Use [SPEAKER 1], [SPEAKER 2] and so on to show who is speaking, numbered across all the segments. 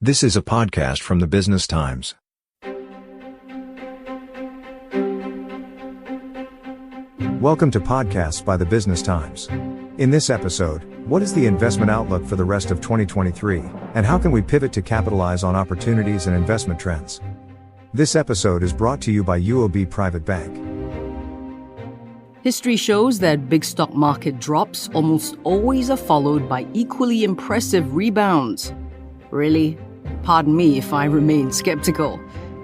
[SPEAKER 1] This is a podcast from the Business Times. Welcome to Podcasts by the Business Times. In this episode, what is the investment outlook for the rest of 2023, and how can we pivot to capitalize on opportunities and investment trends? This episode is brought to you by UOB Private Bank.
[SPEAKER 2] History shows that big stock market drops almost always are followed by equally impressive rebounds. Really? Pardon me if I remain skeptical.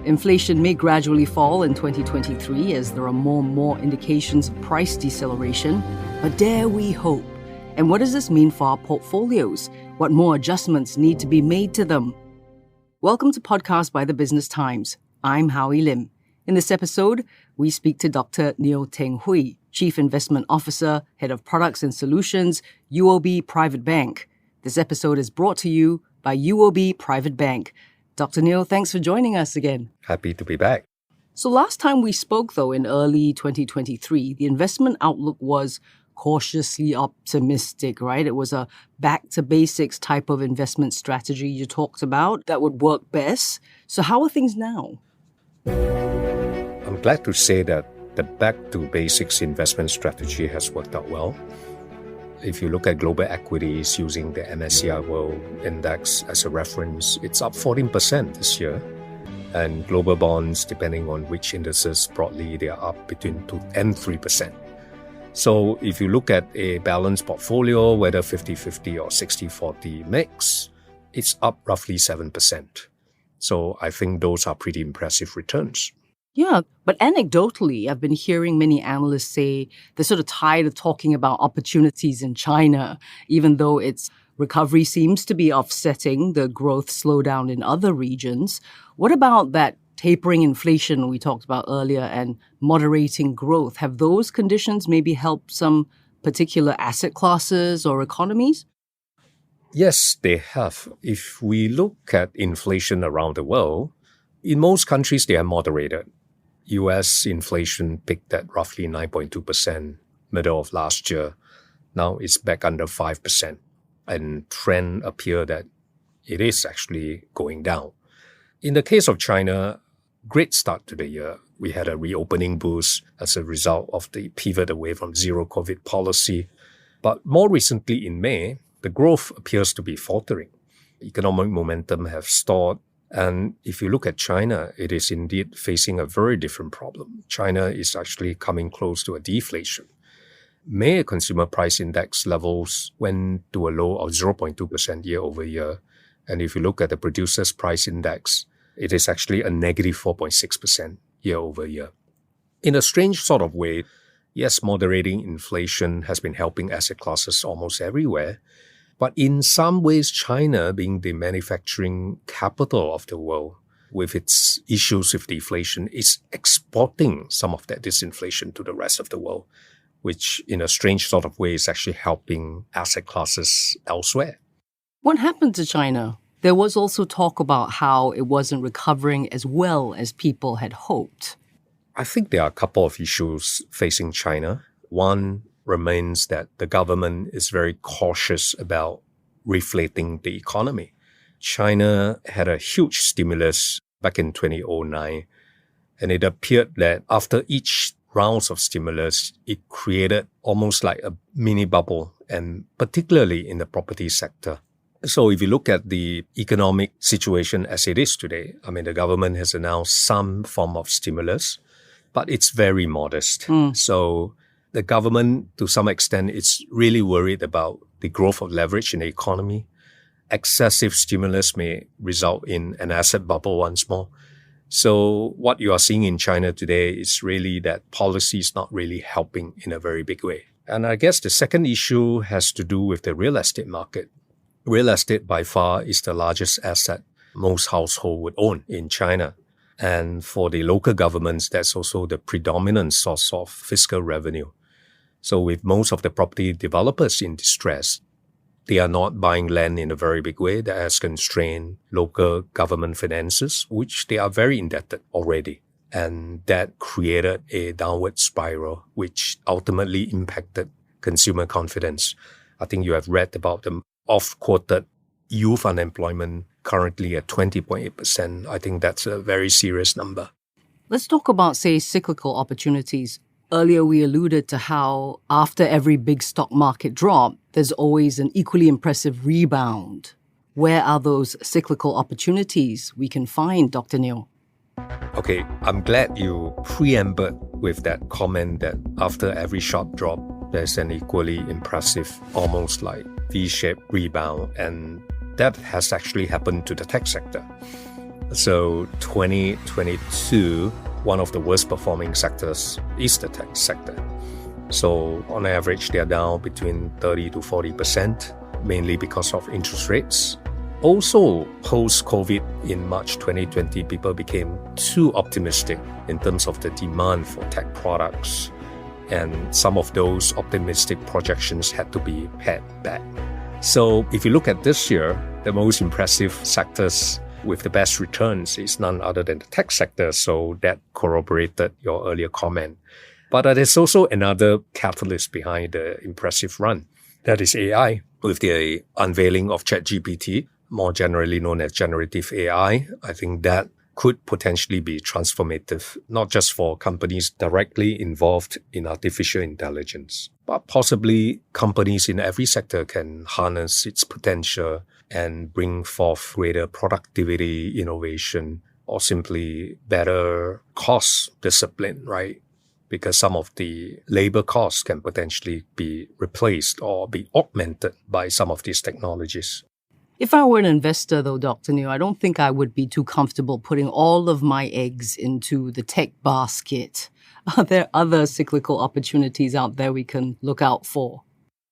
[SPEAKER 2] Inflation may gradually fall in 2023 as there are more and more indications of price deceleration, but dare we hope? And what does this mean for our portfolios? What more adjustments need to be made to them? Welcome to Podcast by the Business Times. I'm Howie Lim. In this episode, we speak to Dr Neo Teng Hwee, Chief Investment Officer, Head of Products and Solutions, UOB Private Bank. This episode is brought to you by UOB Private Bank. Dr. Neo, thanks for joining us again.
[SPEAKER 3] Happy to be back.
[SPEAKER 2] So last time we spoke, though, in early 2023, the investment outlook was cautiously optimistic, right? It was a back-to-basics type of investment strategy you talked about that would work best. So how are things now?
[SPEAKER 3] I'm glad to say that the back-to-basics investment strategy has worked out well. If you look at global equities using the MSCI World Index as a reference, it's up 14% this year. And global bonds, depending on which indices, broadly, they are up between 2 and 3%. So if you look at a balanced portfolio, whether 50-50 or 60-40 mix, it's up roughly 7%. So I think those are pretty impressive returns.
[SPEAKER 2] Yeah, but anecdotally, I've been hearing many analysts say they're sort of tired of talking about opportunities in China, even though its recovery seems to be offsetting the growth slowdown in other regions. What about that tapering inflation we talked about earlier and moderating growth? Have those conditions maybe helped some particular asset classes or economies?
[SPEAKER 3] Yes, they have. If we look at inflation around the world, in most countries they are moderated. US inflation peaked at roughly 9.2% middle of last year. Now it's back under 5%. And trend appear that it is actually going down. In the case of China, great start to the year. We had a reopening boost as a result of the pivot away from zero COVID policy. But more recently in May, the growth appears to be faltering. Economic momentum have stalled. And if you look at China, it is indeed facing a very different problem. China is actually coming close to a deflation. May consumer price index levels went to a low of 0.2% year over year. And if you look at the producer's price index, it is actually a negative 4.6% year over year. In a strange sort of way, yes, moderating inflation has been helping asset classes almost everywhere. But in some ways, China, being the manufacturing capital of the world, with its issues with deflation, is exporting some of that disinflation to the rest of the world, which in a strange sort of way is actually helping asset classes elsewhere.
[SPEAKER 2] What happened to China? There was also talk about how it wasn't recovering as well as people had hoped.
[SPEAKER 3] I think there are a couple of issues facing China. One remains that the government is very cautious about reflating the economy. China had a huge stimulus back in 2009, and it appeared that after each round of stimulus, it created almost like a mini bubble, and particularly in the property sector. So if you look at the economic situation as it is today, the government has announced some form of stimulus, but it's very modest. So the government, to some extent, is really worried about the growth of leverage in the economy. Excessive stimulus may result in an asset bubble once more. So what you are seeing in China today is really that policy is not really helping in a very big way. And I guess the second issue has to do with the real estate market. Real estate by far is the largest asset most households would own in China. And for the local governments, that's also the predominant source of fiscal revenue. So with most of the property developers in distress, they are not buying land in a very big way. That has constrained local government finances, which they are very indebted already. And that created a downward spiral, which ultimately impacted consumer confidence. I think you have read about the oft-quoted youth unemployment currently at 20.8%. I think that's a very serious number.
[SPEAKER 2] Let's talk about, say, cyclical opportunities. Earlier, we alluded to how after every big stock market drop, there's always an equally impressive rebound. Where are those cyclical opportunities we can find, Dr. Neo?
[SPEAKER 3] Okay, I'm glad you preambled with that comment that after every sharp drop, there's an equally impressive, almost like V-shaped rebound. And that has actually happened to the tech sector. So 2022, one of the worst performing sectors is the tech sector. So on average, they are down between 30 to 40%, mainly because of interest rates. Also, post-COVID in March 2020, people became too optimistic in terms of the demand for tech products. And some of those optimistic projections had to be pared back. So if you look at this year, the most impressive sectors with the best returns is none other than the tech sector. So that corroborated your earlier comment. But there's also another catalyst behind the impressive run. That is AI. With the unveiling of ChatGPT, more generally known as generative AI, I think that could potentially be transformative, not just for companies directly involved in artificial intelligence, but possibly companies in every sector can harness its potential and bring forth greater productivity, innovation, or simply better cost discipline, right? Because some of the labor costs can potentially be replaced or be augmented by some of these technologies.
[SPEAKER 2] If I were an investor, though, Dr. Neo, I don't think I would be too comfortable putting all of my eggs into the tech basket. Are there other cyclical opportunities out there we can look out for?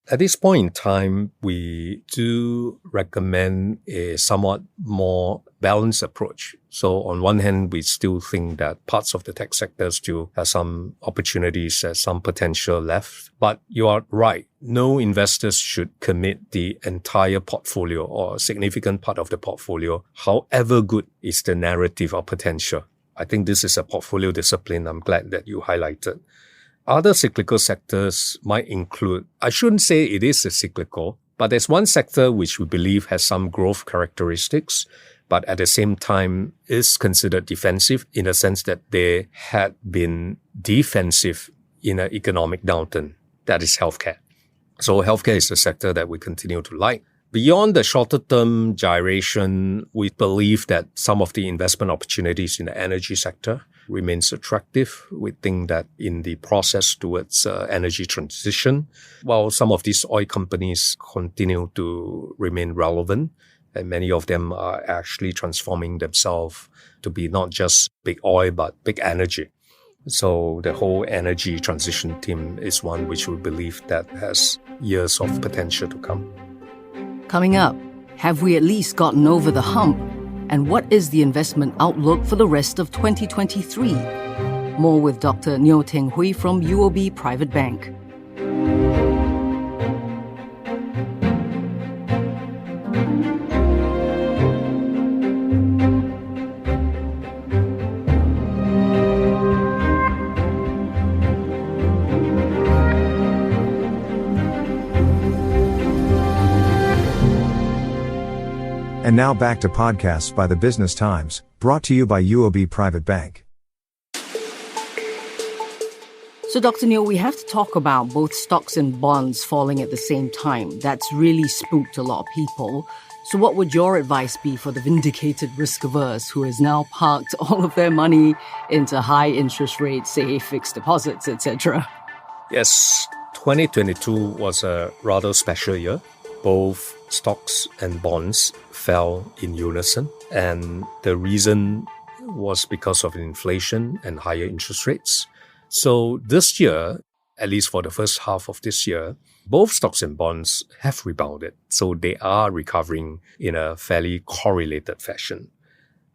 [SPEAKER 3] At this point in time, we do recommend a somewhat more balanced approach. So on one hand, we still think that parts of the tech sector still have some opportunities, some potential left. But you are right. No investors should commit the entire portfolio or a significant part of the portfolio, however good is the narrative or potential. I think this is a portfolio discipline I'm glad that you highlighted. Other cyclical sectors might include, I shouldn't say it is a cyclical, but there's one sector which we believe has some growth characteristics, but at the same time is considered defensive in the sense that they had been defensive in an economic downturn. That is healthcare. So healthcare is a sector that we continue to like. Beyond the shorter-term gyration, we believe that some of the investment opportunities in the energy sector remains attractive. We think that in the process towards energy transition, while some of these oil companies continue to remain relevant, and many of them are actually transforming themselves to be not just big oil, but big energy. So the whole energy transition theme is one which we believe that has years of potential to come.
[SPEAKER 2] Coming up, have we at least gotten over the hump? And what is the investment outlook for the rest of 2023? More with Dr. Neo Teng Hwee from UOB Private Bank.
[SPEAKER 1] And now back to podcasts by the Business Times, brought to you by UOB Private Bank.
[SPEAKER 2] So, Dr. Neo, we have to talk about both stocks and bonds falling at the same time. That's really spooked a lot of people. So what would your advice be for the vindicated risk-averse who has now parked all of their money into high interest rates, say fixed deposits, etc.?
[SPEAKER 3] Yes, 2022 was a rather special year. Both stocks and bonds fell in unison, and the reason was because of inflation and higher interest rates. So this year, at least for the first half of this year, both stocks and bonds have rebounded. So they are recovering in a fairly correlated fashion.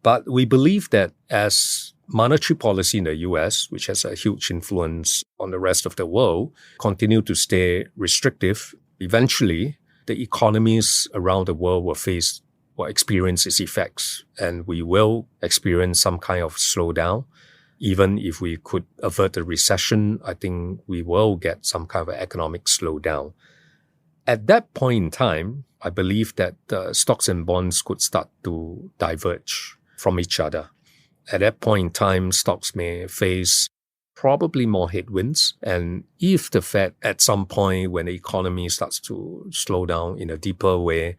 [SPEAKER 3] But we believe that as monetary policy in the US, which has a huge influence on the rest of the world, continue to stay restrictive, eventually the economies around the world will experience its effects, and we will experience some kind of slowdown. Even if we could avert a recession, I think we will get some kind of economic slowdown. At that point in time, I believe that stocks and bonds could start to diverge from each other. At that point in time, stocks may face probably more headwinds. And if the Fed at some point when the economy starts to slow down in a deeper way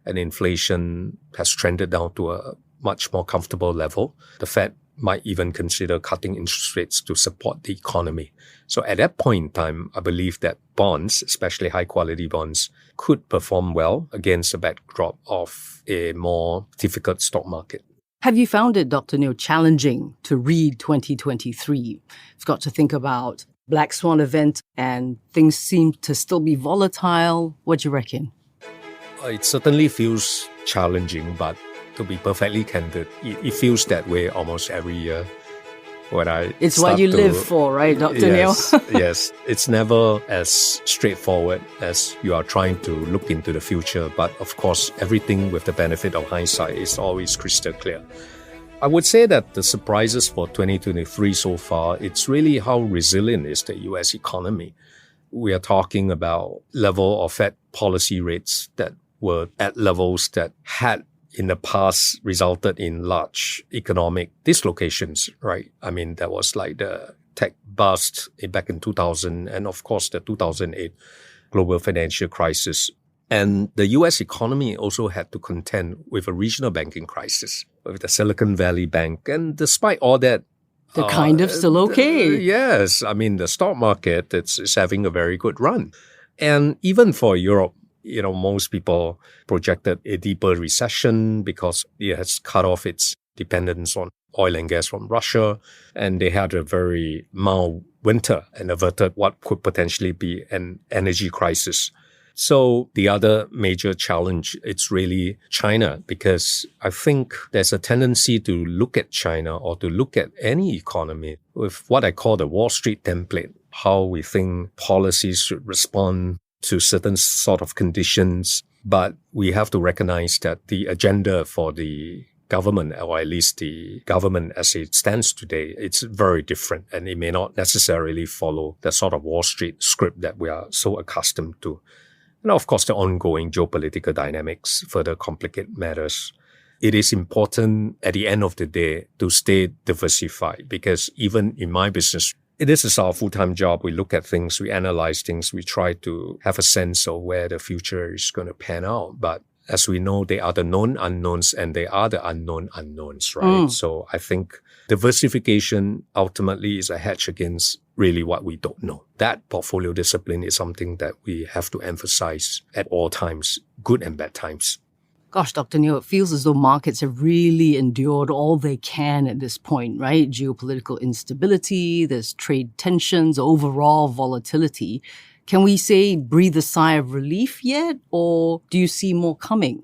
[SPEAKER 3] and inflation has trended down to a much more comfortable level, the Fed might even consider cutting interest rates to support the economy. So at that point in time, I believe that bonds, especially high-quality bonds, could perform well against the backdrop of a more difficult stock market.
[SPEAKER 2] Have you found it, Dr. Neo, challenging to read 2023? You've got to think about Black Swan event and things seem to still be volatile. What do you reckon?
[SPEAKER 3] It certainly feels challenging, but to be perfectly candid, it feels that way almost every year.
[SPEAKER 2] It's what you live for, right, Dr. Neo?
[SPEAKER 3] Yes. It's never as straightforward as you are trying to look into the future. But of course, everything with the benefit of hindsight is always crystal clear. I would say that the surprises for 2023 so far, it's really how resilient is the US economy. We are talking about level of Fed policy rates that were at levels that had in the past resulted in large economic dislocations, right? I mean, that was like the tech bust back in 2000 and of course the 2008 global financial crisis. And the US economy also had to contend with a regional banking crisis with the Silicon Valley Bank. And despite all that,
[SPEAKER 2] they're kind of still okay.
[SPEAKER 3] Yes. I mean, the stock market, it's having a very good run. And even for Europe, most people projected a deeper recession because it has cut off its dependence on oil and gas from Russia. And they had a very mild winter and averted what could potentially be an energy crisis. So the other major challenge, it's really China, because I think there's a tendency to look at China or to look at any economy with what I call the Wall Street template, how we think policies should respond to certain sort of conditions. But we have to recognize that the agenda for the government, or at least the government as it stands today, it's very different. And it may not necessarily follow the sort of Wall Street script that we are so accustomed to. And of course, the ongoing geopolitical dynamics further complicate matters. It is important at the end of the day to stay diversified, because even in my business, this is our full-time job. We look at things, we analyze things, we try to have a sense of where the future is going to pan out. But as we know, they are the known unknowns and they are the unknown unknowns, right? So I think diversification ultimately is a hedge against really what we don't know. That portfolio discipline is something that we have to emphasize at all times, good and bad times.
[SPEAKER 2] Gosh, Dr. Neo, it feels as though markets have really endured all they can at this point, right? Geopolitical instability, there's trade tensions, overall volatility. Can we say breathe a sigh of relief yet, or do you see more coming?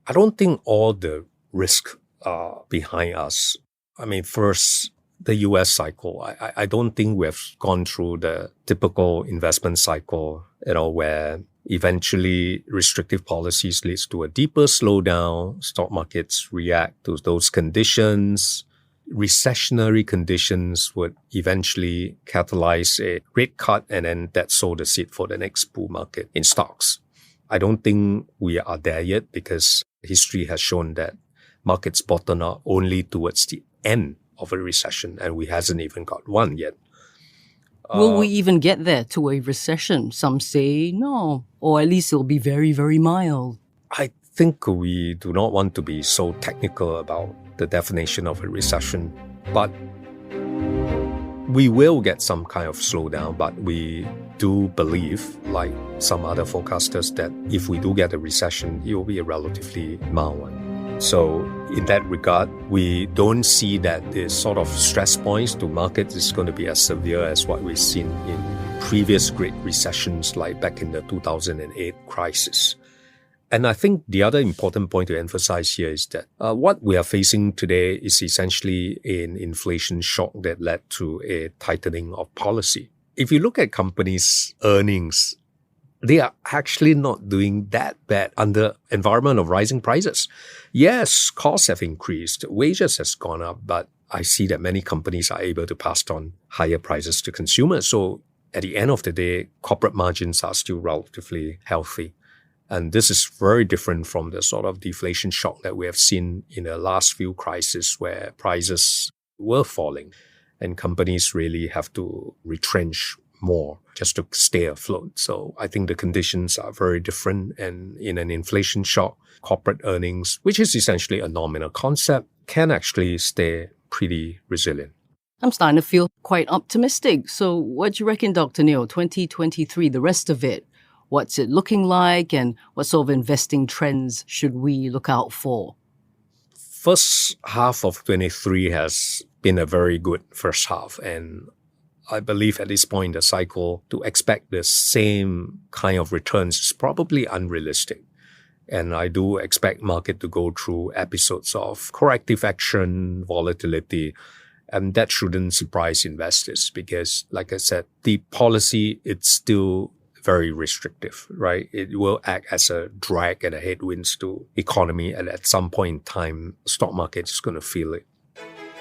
[SPEAKER 3] I don't think all the risks are behind us. I mean, first, the US cycle. I don't think we have gone through the typical investment cycle, where eventually restrictive policies leads to a deeper slowdown. Stock markets react to those conditions. Recessionary conditions would eventually catalyze a rate cut, and then that sowed the seed for the next bull market in stocks. I don't think we are there yet, because history has shown that markets bottom out only towards the end of a recession, and we hasn't even got one yet.
[SPEAKER 2] Will we even get there to a recession? Some say no, or at least it'll be very, very mild.
[SPEAKER 3] I think we do not want to be so technical about the definition of a recession, but we will get some kind of slowdown. But we do believe, like some other forecasters, that if we do get a recession, it will be a relatively mild one. So in that regard, we don't see that the sort of stress points to markets is going to be as severe as what we've seen in previous great recessions, like back in the 2008 crisis. And I think the other important point to emphasize here is that what we are facing today is essentially an inflation shock that led to a tightening of policy. If you look at companies' earnings, they are actually not doing that bad under environment of rising prices. Yes, costs have increased, wages has gone up, but I see that many companies are able to pass on higher prices to consumers. So at the end of the day, corporate margins are still relatively healthy. And this is very different from the sort of deflation shock that we have seen in the last few crises where prices were falling and companies really have to retrench more just to stay afloat. So I think the conditions are very different. And in an inflation shock, corporate earnings, which is essentially a nominal concept, can actually stay pretty resilient.
[SPEAKER 2] I'm starting to feel quite optimistic. So what do you reckon, Dr. Neo, 2023, the rest of it? What's it looking like and what sort of investing trends should we look out for?
[SPEAKER 3] First half of 23 has been a very good first half. And I believe at this point in the cycle, to expect the same kind of returns is probably unrealistic. And I do expect market to go through episodes of corrective action, volatility, and that shouldn't surprise investors because, like I said, the policy, it's still very restrictive, right? It will act as a drag and a headwinds to economy. And at some point in time, stock market is going to feel it.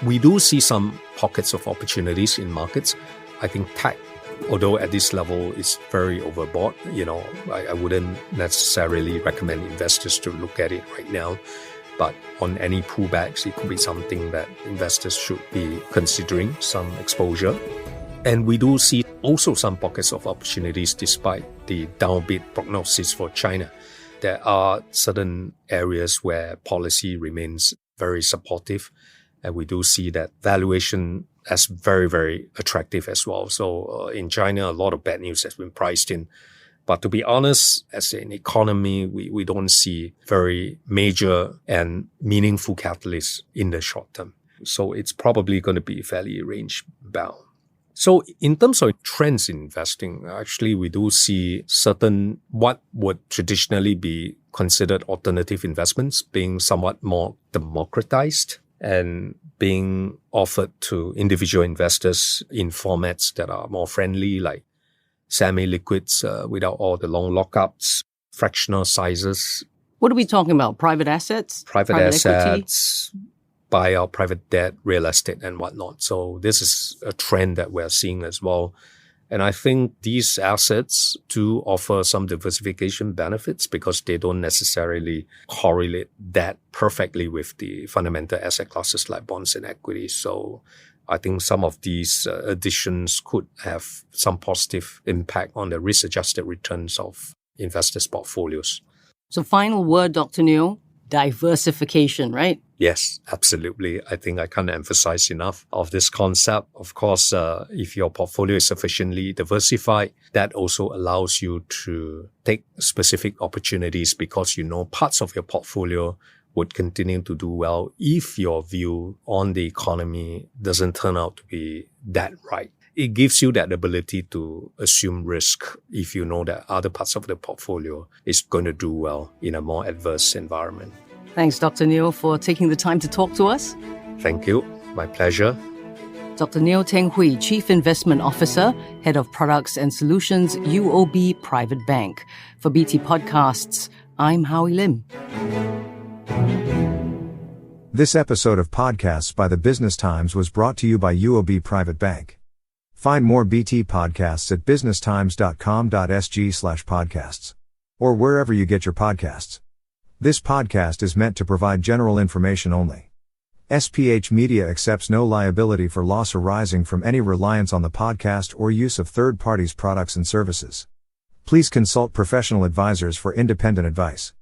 [SPEAKER 3] We do see some pockets of opportunities in markets. I think tech, although at this level is very overbought, I wouldn't necessarily recommend investors to look at it right now. But on any pullbacks, it could be something that investors should be considering some exposure. And we do see also some pockets of opportunities despite the downbeat prognosis for China. There are certain areas where policy remains very supportive. And we do see that valuation as very, very attractive as well. So in China, a lot of bad news has been priced in. But to be honest, as an economy, we don't see very major and meaningful catalysts in the short term. So it's probably going to be fairly range bound. So in terms of trends in investing, actually, we do see certain what would traditionally be considered alternative investments being somewhat more democratized and being offered to individual investors in formats that are more friendly, like semi-liquids without all the long lockups, fractional sizes.
[SPEAKER 2] What are we talking about? Private assets?
[SPEAKER 3] Private assets, buyout, private debt, real estate, and whatnot. So this is a trend that we're seeing as well. And I think these assets do offer some diversification benefits because they don't necessarily correlate that perfectly with the fundamental asset classes like bonds and equities. So I think some of these additions could have some positive impact on the risk-adjusted returns of investors' portfolios.
[SPEAKER 2] So final word, Dr. Neo, diversification, right?
[SPEAKER 3] Yes, absolutely. I think I can't emphasize enough of this concept. Of course, if your portfolio is sufficiently diversified, that also allows you to take specific opportunities because parts of your portfolio would continue to do well if your view on the economy doesn't turn out to be that right. It gives you that ability to assume risk if you know that other parts of the portfolio is going to do well in a more adverse environment.
[SPEAKER 2] Thanks, Dr. Neo, for taking the time to talk to us.
[SPEAKER 3] Thank you. My pleasure.
[SPEAKER 2] Dr. Neo Teng Hwee, Chief Investment Officer, Head of Products and Solutions, UOB Private Bank. For BT Podcasts, I'm Howie Lim.
[SPEAKER 1] This episode of Podcasts by the Business Times was brought to you by UOB Private Bank. Find more BT podcasts at businesstimes.com.sg/podcasts or wherever you get your podcasts. This podcast is meant to provide general information only. SPH Media accepts no liability for loss arising from any reliance on the podcast or use of third parties' products and services. Please consult professional advisors for independent advice.